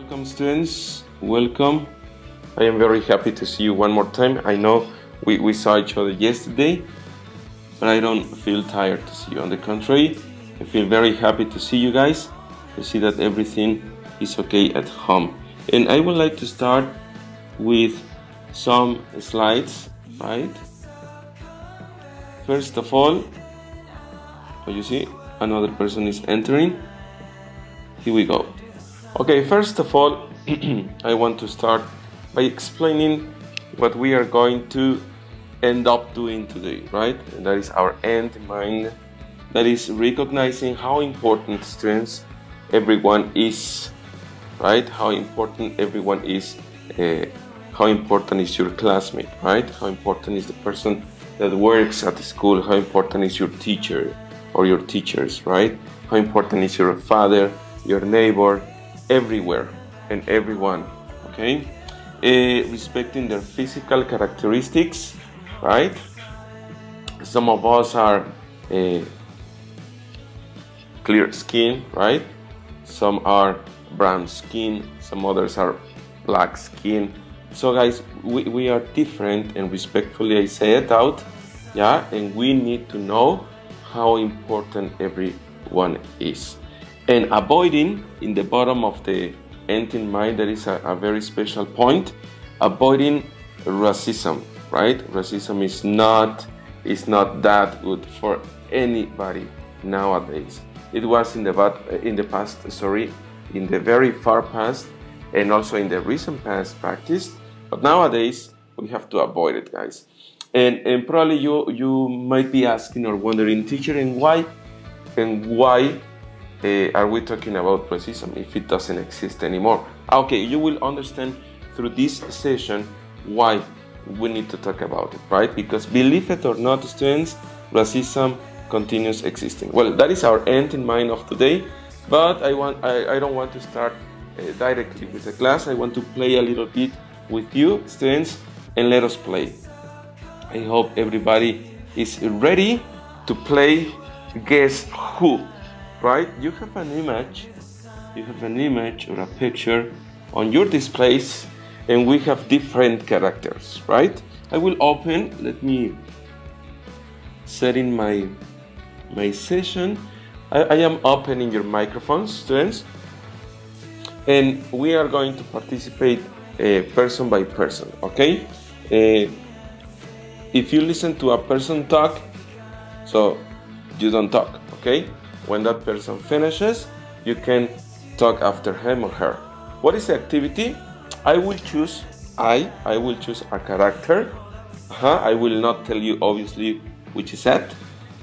Welcome students, welcome. I am very happy to see you one more time. I know we saw each other yesterday, but I don't feel tired to see you. On the contrary, I feel very happy to see you guys, to see that everything is okay at home. And I would like to start with some slides, right? First of all, you see, another person is entering. Here we go. Okay, first of all, I want to start by explaining what we are going to end up doing today, right? And that is our end in mind. That is recognizing how important students everyone is, right? How important everyone is. How important is your classmate, right? How important is the person that works at the school? How important is your teacher or your teachers, right? How important is your father, your neighbor, everywhere and everyone, okay? Respecting their physical characteristics, right? Some of us are clear skin, right? Some are brown skin, some others are black skin. So guys, we are different, and respectfully I say it out, yeah, and we need to know how important everyone is. And avoiding, in the bottom of the end in mind, there is a very special point, avoiding racism, right? Racism is not that good for anybody nowadays. It was in the very far past, and also in the recent past practiced, but nowadays we have to avoid it, guys. And probably you might be asking or wondering, teacher, and why are we talking about racism if it doesn't exist anymore? Okay, you will understand through this session why we need to talk about it, right? Because believe it or not, students, racism continues existing. Well, that is our end in mind of today, but I don't want to start directly with the class. I want to play a little bit with you, students, and let us play. I hope everybody is ready to play Guess Who. Right? You have an image or a picture on your displays, and we have different characters, right? I will open, let me set in my session. I am opening your microphones, students, and we are going to participate person by person, okay? If you listen to a person talk, so you don't talk, okay? When that person finishes, you can talk after him or her. What is the activity? I will choose a character. I will not tell you obviously which is that.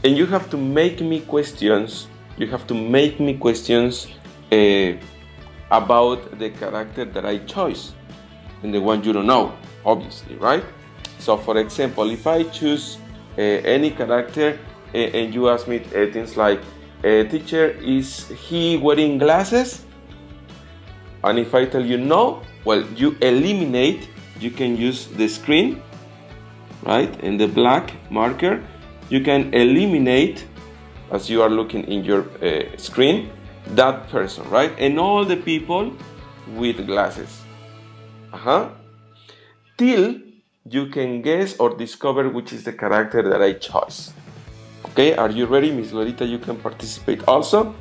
And you have to make me questions. You have to make me questions about the character that I chose and the one you don't know, obviously, right? So for example, if I choose any character and you ask me things like, teacher, is he wearing glasses? And if I tell you no, well, you eliminate. You can use the screen, right? And the black marker, you can eliminate, as you are looking in your screen, that person, right? And all the people with glasses. Till you can guess or discover which is the character that I chose. Okay, are you ready? Miss Lorita, you can participate also.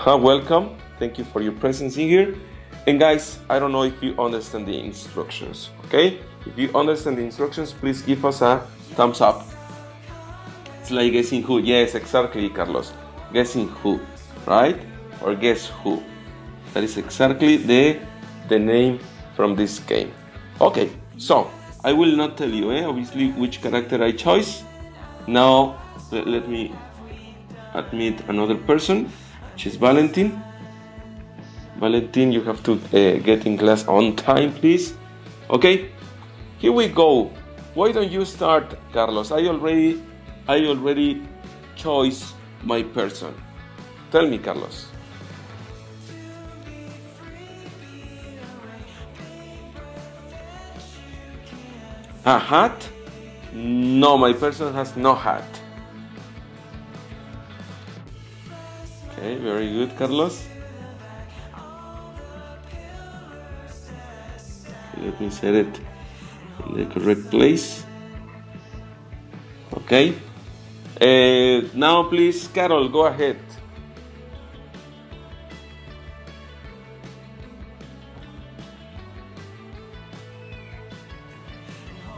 Welcome. Thank you for your presence in here. And guys, I don't know if you understand the instructions, okay? If you understand the instructions, please give us a thumbs up. It's like guessing who. Yes, exactly, Carlos. Guessing who, right? Or guess who. That is exactly the name from this game. Okay, so I will not tell you, obviously, which character I chose. Now, let me admit another person, which is Valentin. Valentin, you have to get in class on time, please. Okay, here we go. Why don't you start, Carlos? I already chose my person. Tell me, Carlos. A hat? No, my person has no hat. Okay, very good, Carlos. Let me set it in the correct place. Okay. Now please, Carol, go ahead.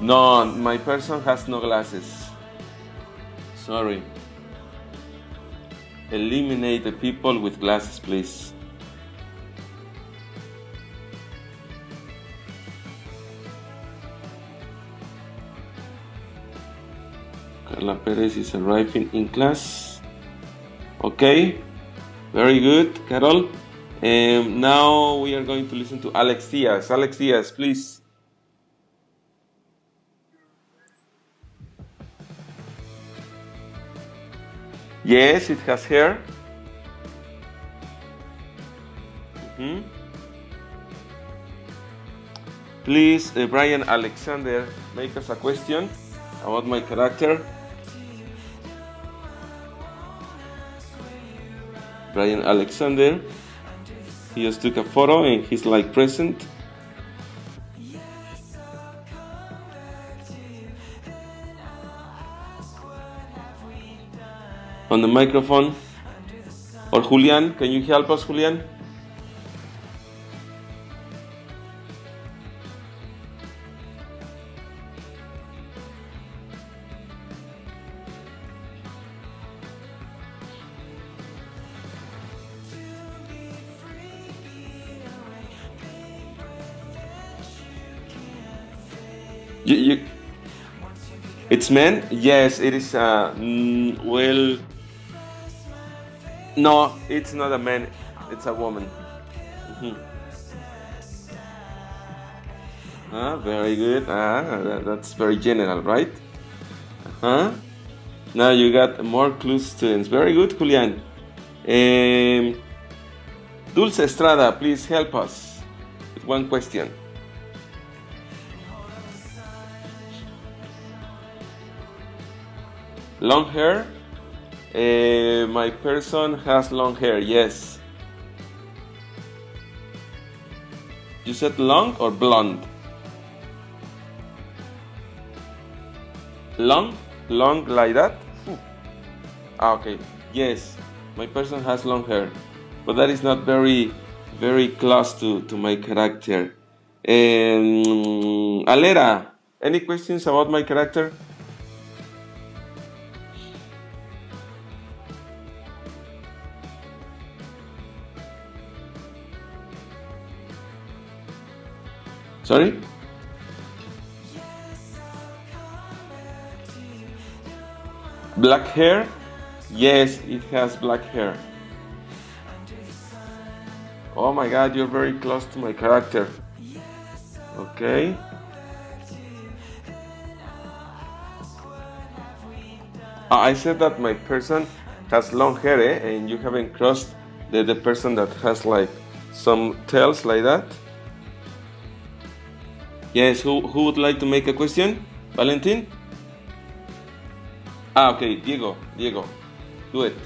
No, my person has no glasses. Sorry. Eliminate the people with glasses, please. Carla Perez is arriving in class. Okay, very good, Carol. Now we are going to listen to Alex Diaz. Alex Diaz, please. Yes, it has hair. Please, Brian Alexander, make us a question about my character. Brian Alexander, he just took a photo and he's like present. On the microphone. Or Julian, can you help us, Julian? It's men? Yes, it is. Well, no, it's not a man. It's a woman. Very good. That's very general, right? Now you got more clues, students. Very good, Julian. Dulce Estrada, please help us with one question. Long hair? My person has long hair, yes. You said long or blonde? Long? Long like that? Okay, yes. My person has long hair. But that is not very close to my character. Alera, any questions about my character? Sorry? Black hair? Yes, it has black hair. Oh my god, you're very close to my character. Okay. I said that my person has long hair, and you haven't crossed the person that has like some tails like that. Yes, who would like to make a question? Valentin? Okay, Diego, do it.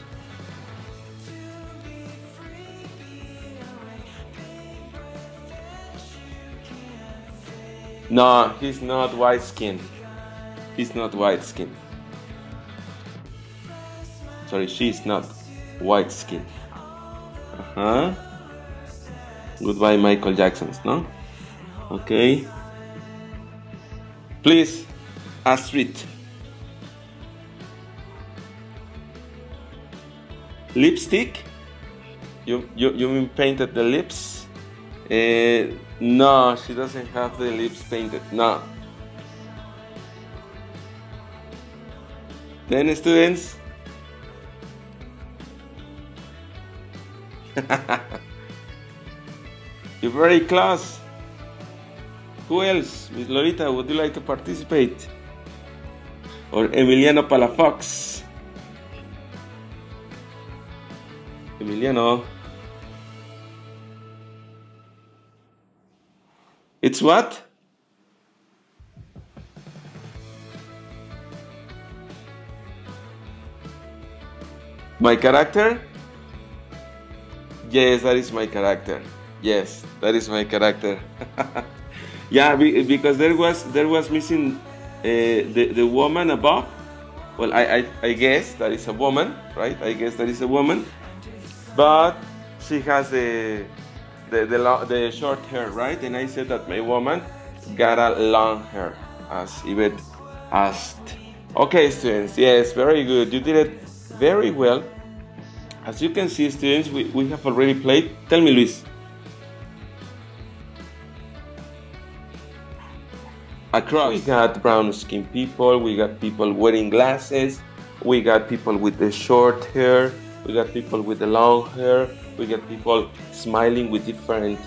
No, he's not white skin. He's not white skin. Sorry, she's not white skin. Goodbye, Michael Jackson's, no? Okay. Please, Astrid. Lipstick? You mean painted the lips? No, she doesn't have the lips painted. No. Then students. You're very close. Who else? Miss Lolita, would you like to participate? Or Emiliano Palafox? Emiliano. It's what? My character? Yes, that is my character. Yes, that is my character. Yeah, because there was missing the woman above. Well, I guess that is a woman, right? I guess that is a woman, but she has the short hair, right? And I said that my woman got a long hair, as Yvette asked. Okay, students, yes, very good. You did it very well. As you can see, students, we have already played. Tell me, Luis. Across. We got brown skinned people, we got people wearing glasses, we got people with the short hair, we got people with the long hair, we got people smiling with different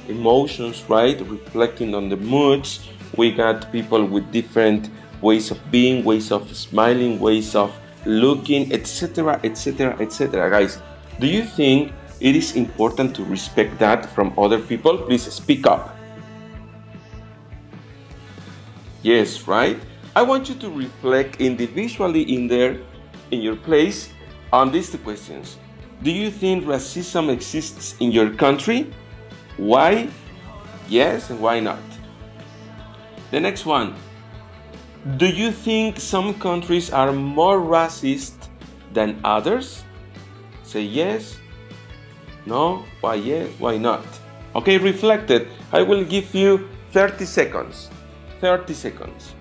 emotions, right? Reflecting on the moods. We got people with different ways of being, ways of smiling, ways of looking, etc., etc., etc. Guys, do you think it is important to respect that from other people? Please speak up. Yes, right? I want you to reflect individually in your place on these two questions. Do you think racism exists in your country? Why? Yes, and why not? The next one. Do you think some countries are more racist than others? Say yes. No? Why yes? Why not? Okay, reflect it. I will give you 30 seconds. 30 seconds.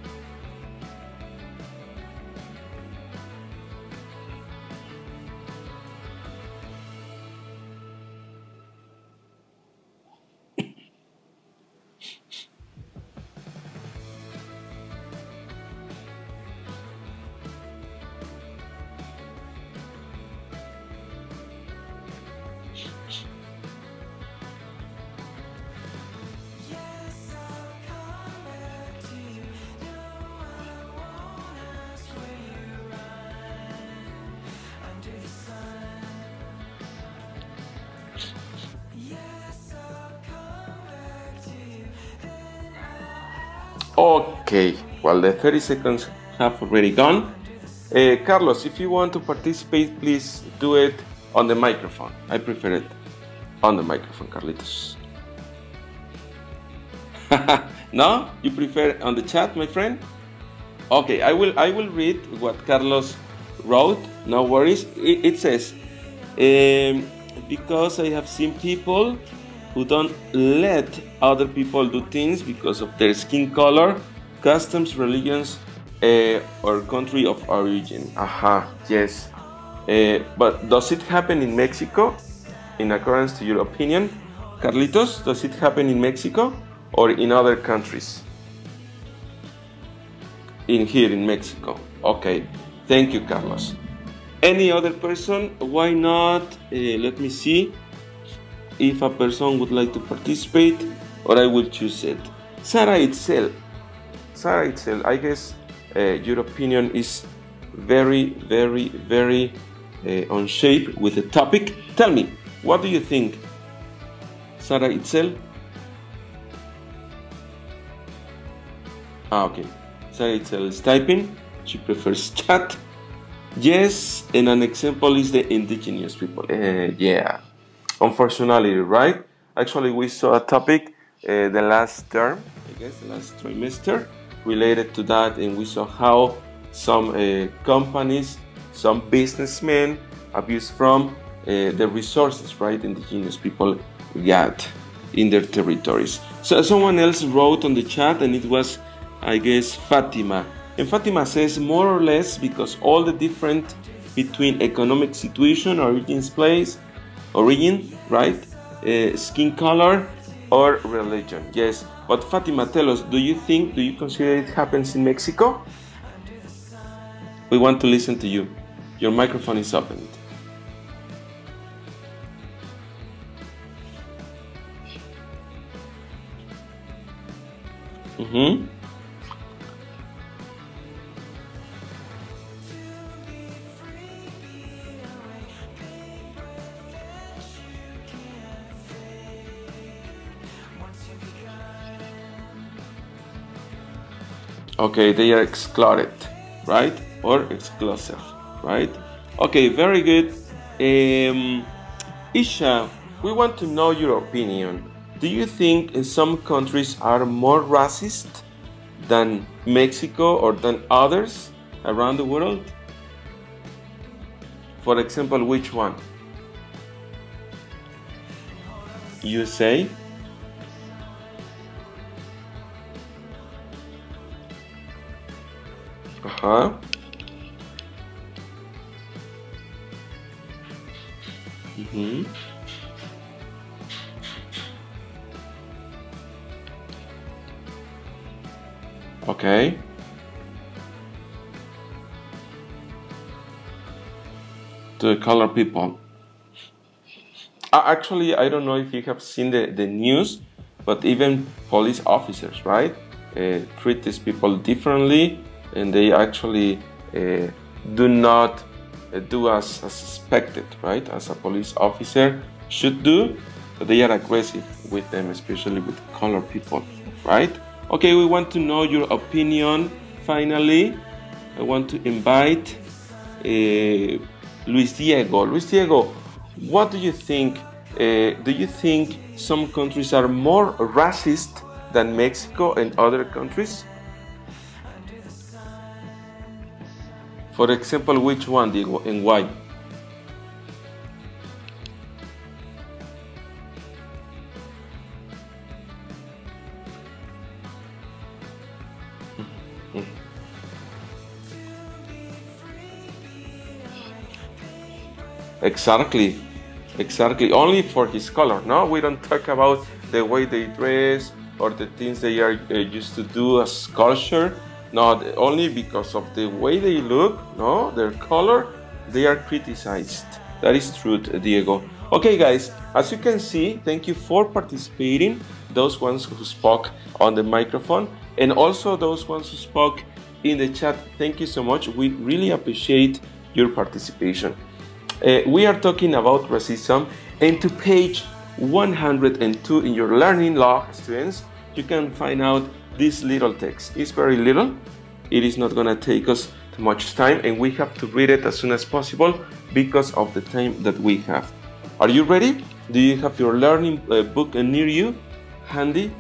Okay, well, the 30 seconds have already gone. Carlos, if you want to participate, please do it on the microphone. I prefer it on the microphone, Carlitos. No? You prefer on the chat, my friend? Okay, I will read what Carlos wrote. No worries. It says, because I have seen people who don't let other people do things because of their skin color, customs, religions, or country of origin. Aha, yes. But does it happen in Mexico, in accordance to your opinion? Carlitos, does it happen in Mexico or in other countries? Here in Mexico. Okay, thank you, Carlos. Any other person? Why not? Let me see if a person would like to participate, or I will choose it. Sarah Itzel. I guess your opinion is very, very, very on shape with the topic. Tell me, what do you think, Sarah Itzel? Okay. Sarah Itzel is typing. She prefers chat. Yes, and an example is the indigenous people. Yeah. Unfortunately, right? Actually, we saw a topic the last term, I guess the last trimester, related to that, and we saw how some companies, some businessmen abuse from the resources, right? Indigenous people got in their territories. So someone else wrote on the chat, and it was, I guess, Fatima. And Fatima says more or less because all the different between economic situation, origin, right? Skin color or religion. Yes. But Fatima, tell us, do you consider it happens in Mexico? We want to listen to you. Your microphone is opened. Mm-hmm. Okay, they are excluded, right? Or exclusive, right? Okay, very good. Isha, we want to know your opinion. do you think some countries are more racist than Mexico or than others around the world? For example, which one? USA? Uh-huh. Mm-hmm. Okay. To the color people. Actually, I don't know if you have seen the news, but even police officers, right, treat these people differently, and they actually do not do as expected, right, as a police officer should do. But they are aggressive with them, especially with colored people, right? Okay, we want to know your opinion. Finally, I want to invite Luis Diego. Luis Diego, what do you think? Do you think some countries are more racist than Mexico and other countries? For example, which one, Diego, and why? Exactly. Only for his color. No, we don't talk about the way they dress or the things they are used to do as culture. No, only because of the way they look, no, their color, they are criticized. That is true, Diego. Okay, guys, as you can see, thank you for participating. Those ones who spoke on the microphone, and also those ones who spoke in the chat. Thank you so much. We really appreciate your participation. We are talking about racism, and to page 102 in your learning log, students, you can find out this little text. It's very little. It is not going to take us too much time, and we have to read it as soon as possible because of the time that we have. Are you ready? Do you have your learning book near you, handy?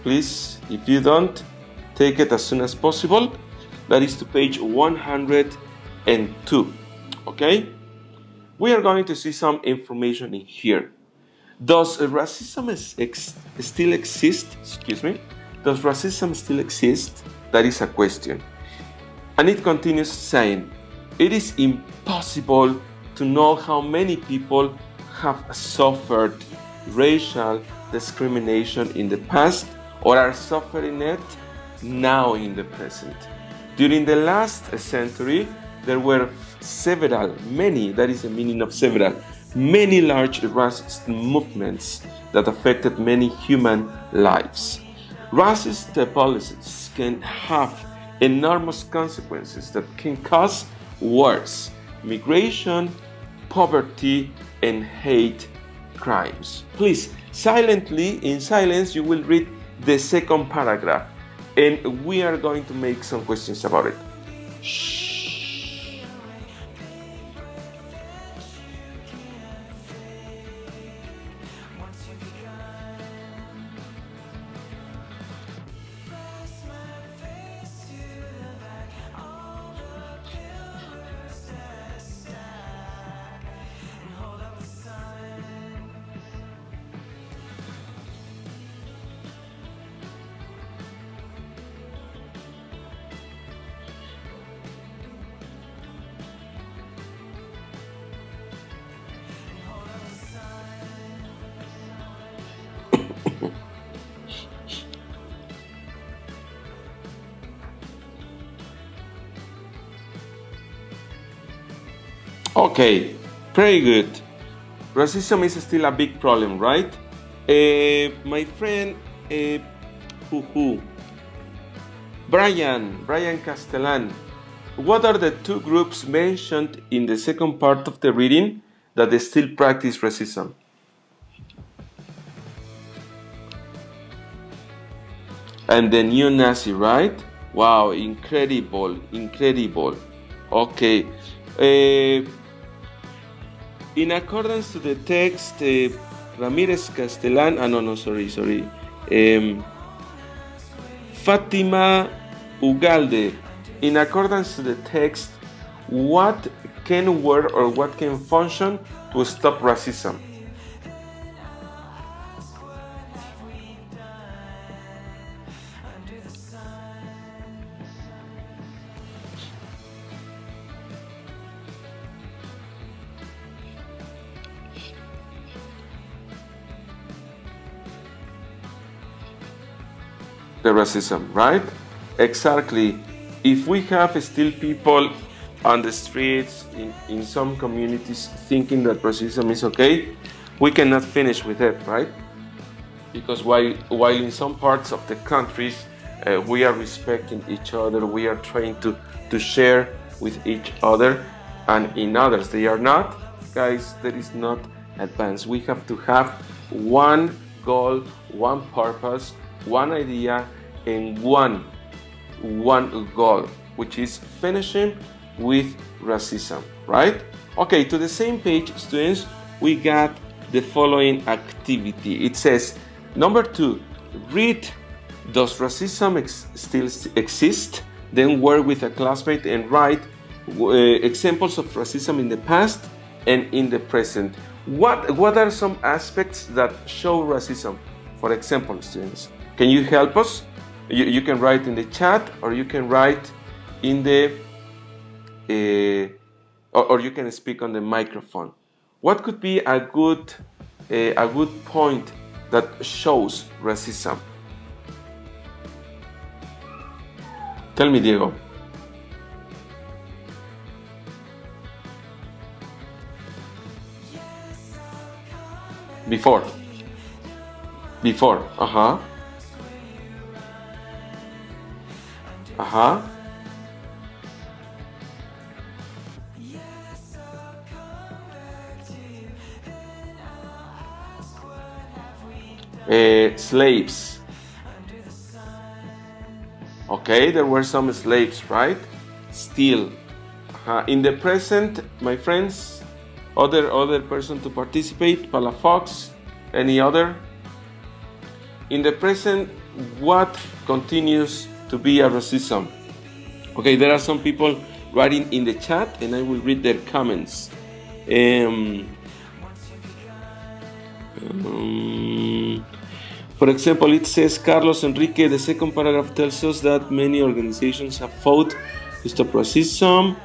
Please, if you don't, take it as soon as possible. That is to page 102. Okay? We are going to see some information in here. Does racism still exist? Excuse me. Does racism still exist? That is a question. And it continues saying, it is impossible to know how many people have suffered racial discrimination in the past or are suffering it now in the present. During the last century, there were many large racist movements that affected many human lives. Racist policies can have enormous consequences that can cause wars, migration, poverty, and hate crimes. Please, in silence, you will read the second paragraph, and we are going to make some questions about it. Shh. Okay, very good. Racism is still a big problem, right? My friend, Brian Castellan, what are the two groups mentioned in the second part of the reading that they still practice racism? And the neo-Nazi, right? Wow, incredible. Okay. In accordance to the text, Ramirez Castellan, no, sorry. Fatima Ugalde, in accordance to the text, what can work or what can function to stop racism? The racism, right? Exactly. If we have still people on the streets in some communities thinking that racism is okay, we cannot finish with it, right? Because while in some parts of the countries we are respecting each other, we are trying to share with each other, and in others they are not, guys, that is not advance. We have to have one goal, one purpose, one idea, and one goal, which is finishing with racism, right? Okay, to the same page, students, we got the following activity. It says, number 2, read, does racism still exist? Then work with a classmate and write examples of racism in the past and in the present. What are some aspects that show racism? For example, students, can you help us? You can write in the chat, or you can write in the or you can speak on the microphone. What could be a good point that shows racism? Tell me, Diego. Before. Slaves. Okay, there were some slaves, right? Still. In the present, my friends, other person to participate, Palafox, any other? In the present, what continues to be a racism? Okay, there are some people writing in the chat, and I will read their comments. For example, it says, Carlos Enrique, the second paragraph tells us that many organizations have fought to stop racism.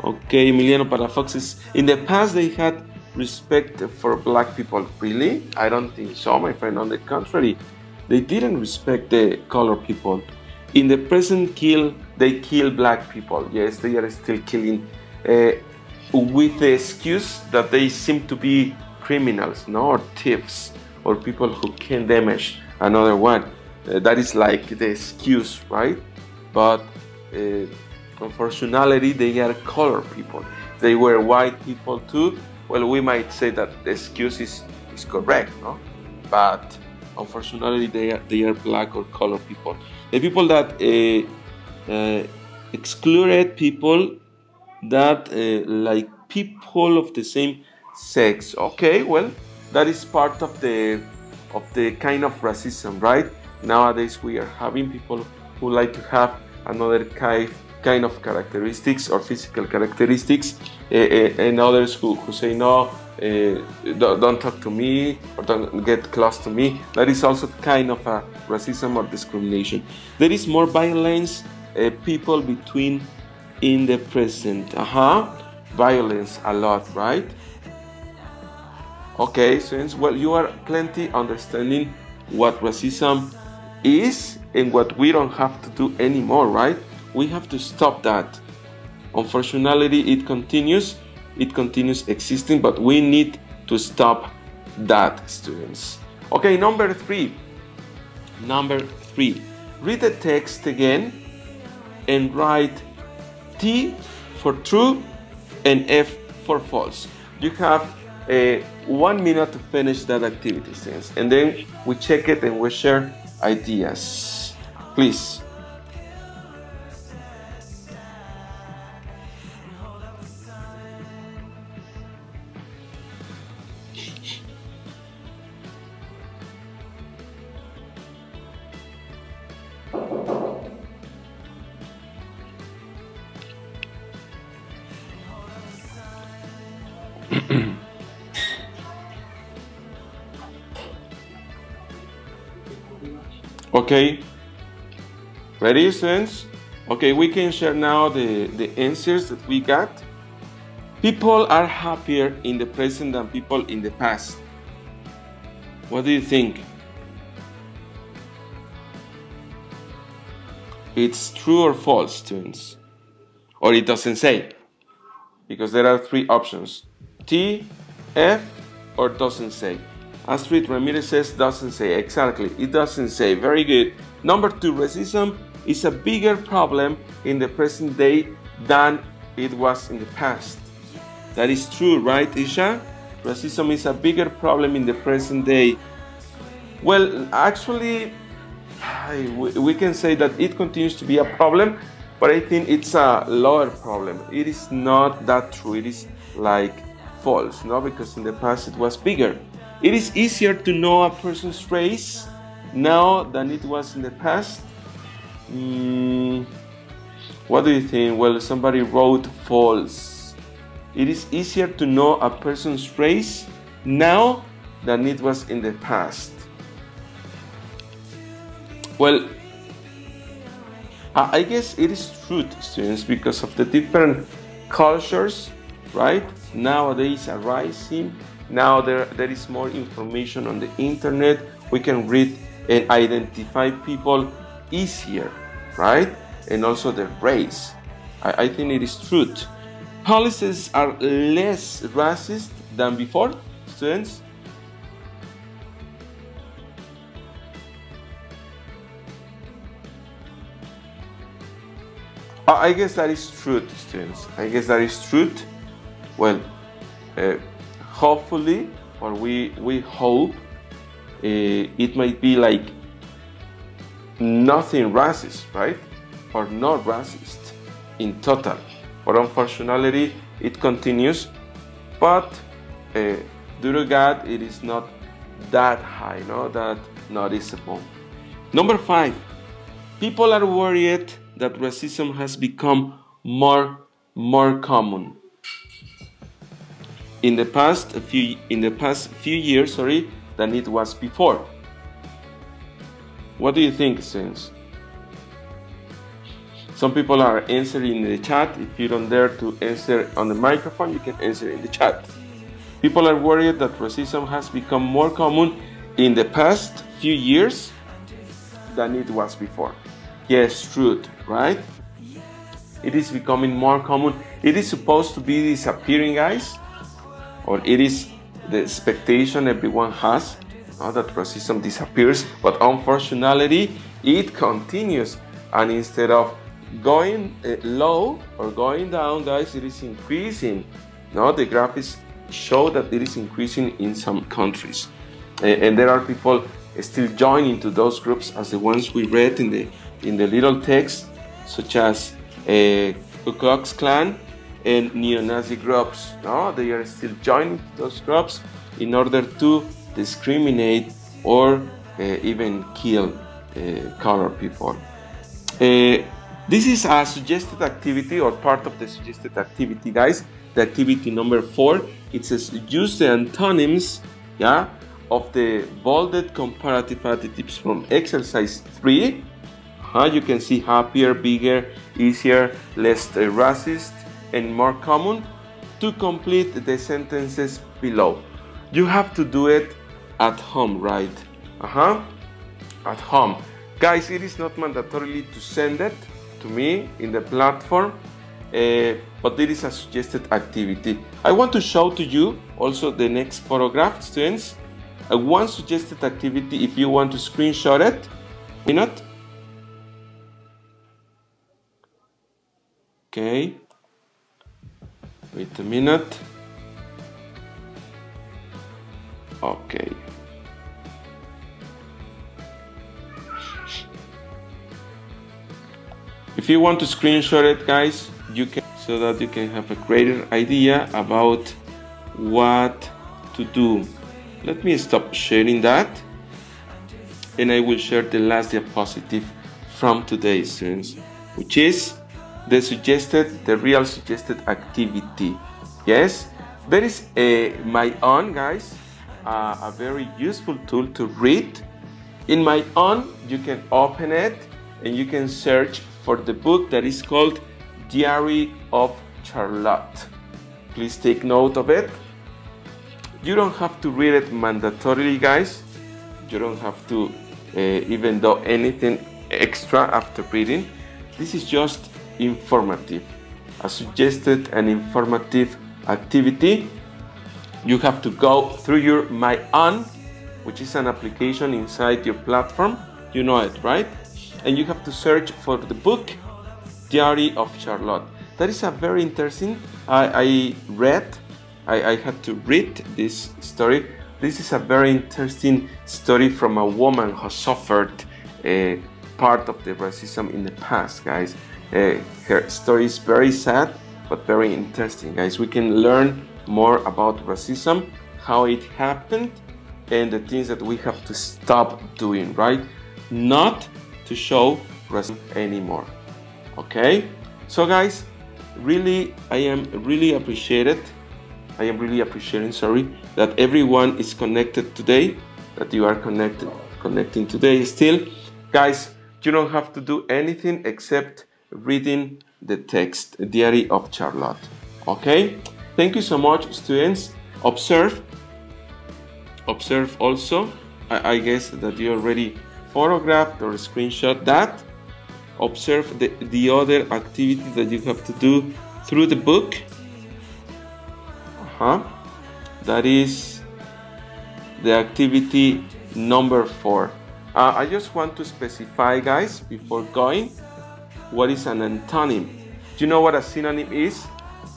Okay, Emiliano Palafox is, in the past they had respect for black people. Really? I don't think so, my friend. On the contrary, they didn't respect the colored people. In the present, they kill black people. Yes, they are still killing with the excuse that they seem to be criminals, no, or thieves, or people who can damage another one. That is like the excuse, right? But unfortunately, they are colored people. They were white people too. Well, we might say that the excuse is correct, no? But unfortunately, they are black or colored people. The people that excluded people that like people of the same sex. Okay, well, that is part of the kind of racism, right? Nowadays we are having people who like to have another kind of characteristics or physical characteristics, and others who say no, don't talk to me or don't get close to me. That is also kind of a racism or discrimination. There is more violence people between in the present. Violence a lot, right? Okay, students, well, you are plenty understanding what racism is and what we don't have to do anymore, right? We have to stop that. Unfortunately, it continues existing, but we need to stop that, students. Okay, number three. Read the text again and write T for true and F for false. You have 1 minute to finish that activity, students, and then we check it and we share ideas. Please. Okay, ready, students? Okay, we can share now the answers that we got. People are happier in the present than people in the past. What do you think? It's true or false, students? Or it doesn't say? Because there are three options: T, F, or doesn't say. Astrid Ramirez says doesn't say. Exactly, it doesn't say. Very good. Number two, racism is a bigger problem in the present day than it was in the past. That is true, right, Isha? Racism is a bigger problem in the present day. Well, actually, we can say that it continues to be a problem, but I think it's a lower problem. It is not that true. It is like false, no? Because in the past it was bigger. It is easier to know a person's race now than it was in the past. What do you think? Well, somebody wrote false. It is easier to know a person's race now than it was in the past. Well, I guess it is true, students, because of the different cultures, right? Nowadays are rising. Now there is more information on the internet. We can read and identify people easier, right? And also the race. I think it is true. Policies are less racist than before, students. I guess that is true, students. I guess that is true. Well, hopefully, or we hope, it might be like nothing racist, right? Or not racist in total. But unfortunately, it continues. But due to God, it is not that high, no, that noticeable. Number 5, people are worried that racism has become more common. In the past few years, than it was before. What do you think, students? Some people are answering in the chat. If you don't dare to answer on the microphone, you can answer in the chat. People are worried that racism has become more common in the past few years than it was before. Yes, truth, right? It is becoming more common. It is supposed to be disappearing, guys, or it is the expectation everyone has, that racism disappears, but unfortunately it continues, and instead of going low or going down, guys, it is increasing. No, the graphics show that it is increasing in some countries, and there are people still joining to those groups as the ones we read in the little text, such as Ku Klux Klan and neo-Nazi groups. No, they are still joining to those groups in order to discriminate or even kill colored people. This is a suggested activity, or part of the suggested activity, guys. The activity number 4, it says use the antonyms, of the bolded comparative adjectives from exercise 3. You can see happier, bigger, easier, less racist, and more common, to complete the sentences below. You have to do it at home, right? At home. Guys, it is not mandatory to send it to me in the platform, but it is a suggested activity. I want to show to you also the next photograph, students. One suggested activity, if you want to screenshot it. Why not? Okay. Wait a minute. Okay. If you want to screenshot it, guys, you can, so that you can have a greater idea about what to do. Let me stop sharing that, and I will share the last diapositive from today, students, which is the real suggested activity. Yes, There is my own, guys, a very useful tool to read. In my own, you can open it and you can search for the book that is called Diary of Charlotte. Please take note of it. You don't have to read it mandatorily, guys. You don't have to even do anything extra after reading. This is just informative, a suggested and informative activity. You have to go through your My Own, which is an application inside your platform. You know it, right? And you have to search for the book Diary of Charlotte. That is a very interesting. I had to read this story. This is a very interesting story from a woman who suffered part of the racism in the past, guys. Her story is very sad, but very interesting, guys. We can learn more about racism, how it happened, and the things that we have to stop doing, right? Not to show racism anymore. Okay? So, guys, really, I am really appreciating, that everyone is connected today, that you are connecting today still. Guys, you don't have to do anything except reading the text, Diary of Charlotte. Okay? Thank you so much, students. Observe also. I guess that you already photographed or screenshot that. Observe the other activities that you have to do through the book. That is the activity number 4. I just want to specify, guys, before going, what is an antonym. Do you know what a synonym is?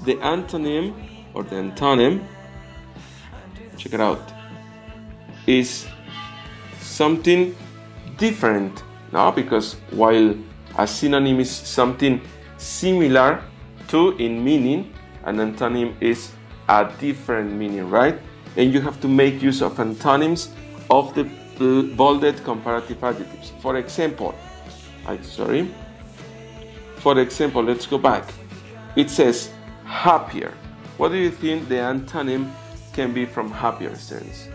The antonym, or the antonym, check it out, is something different. No, because while a synonym is something similar to in meaning, an antonym is a different meaning, right? And you have to make use of antonyms of the bolded comparative adjectives. For example, let's go back. It says happier. What do you think the antonym can be from happier, students?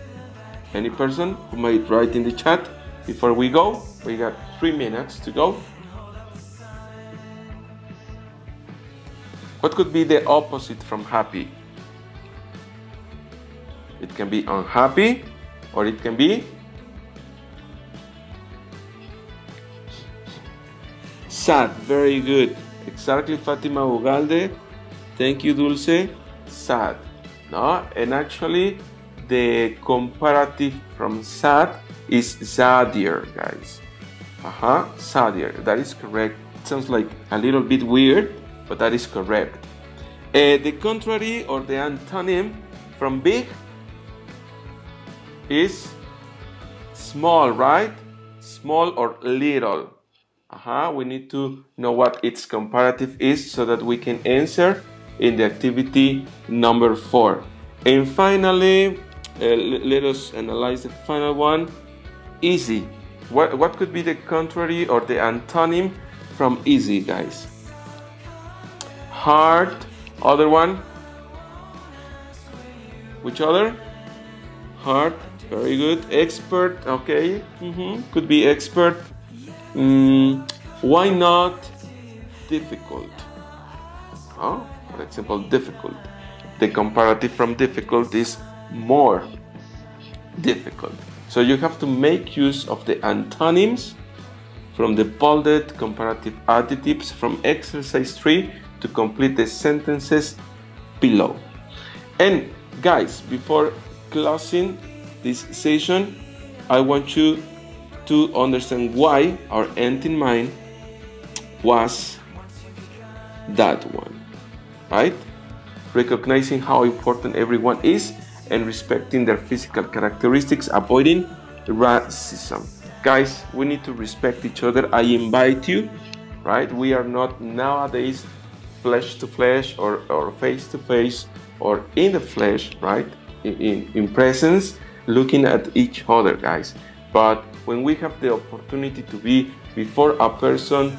Any person who might write in the chat before we go? We got 3 minutes to go. What could be the opposite from happy? It can be unhappy, or it can be sad. Very good. Exactly, Fatima Ugalde. Thank you, Dulce. Sad. No, and actually the comparative from sad is sadder, guys. Sadder. That is correct. It sounds like a little bit weird, but that is correct. The contrary, or the antonym from big, is small, right? Small or little. We need to know what its comparative is so that we can answer in the activity number 4. And finally, let us analyze the final one. Easy. What could be the contrary or the antonym from easy, guys? Hard. Other one? Which other? Hard. Very good. Expert. Okay. Could be expert. Why not difficult? For example, difficult. The comparative from difficult is more difficult. So you have to make use of the antonyms from the bolded comparative adjectives from exercise 3 to complete the sentences below. And guys, before closing this session, I want you to understand why our end in mind was that one, right? Recognizing how important everyone is and respecting their physical characteristics, avoiding racism. Guys, we need to respect each other. I invite you, right? We are not nowadays flesh to flesh or face to face or in the flesh, right? In presence, looking at each other, guys. But when we have the opportunity to be before a person,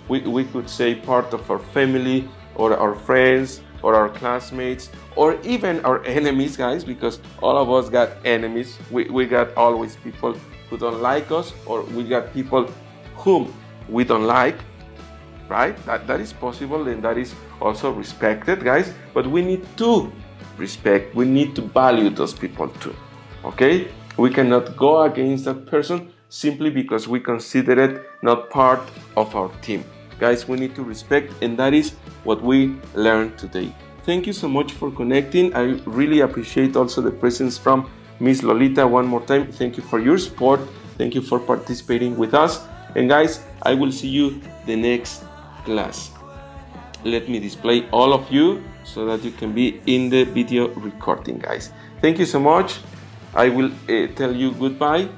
we could say part of our family or our friends or our classmates or even our enemies, guys, because all of us got enemies. We got always people who don't like us, or we got people whom we don't like, right? That is possible, and that is also respected, guys. But we need to respect, we need to value those people too, okay? We cannot go against that person simply because we consider it not part of our team. Guys, we need to respect, and that is what we learned today. Thank you so much for connecting. I really appreciate also the presence from Miss Lolita one more time. Thank you for your support. Thank you for participating with us. And guys, I will see you the next class. Let me display all of you so that you can be in the video recording, guys. Thank you so much. I will tell you goodbye,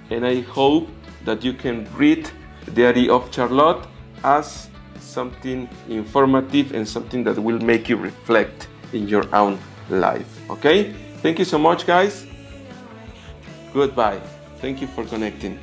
and I hope that you can read Diary of Charlotte as something informative and something that will make you reflect in your own life. Okay? Thank you so much, guys. Goodbye. Thank you for connecting.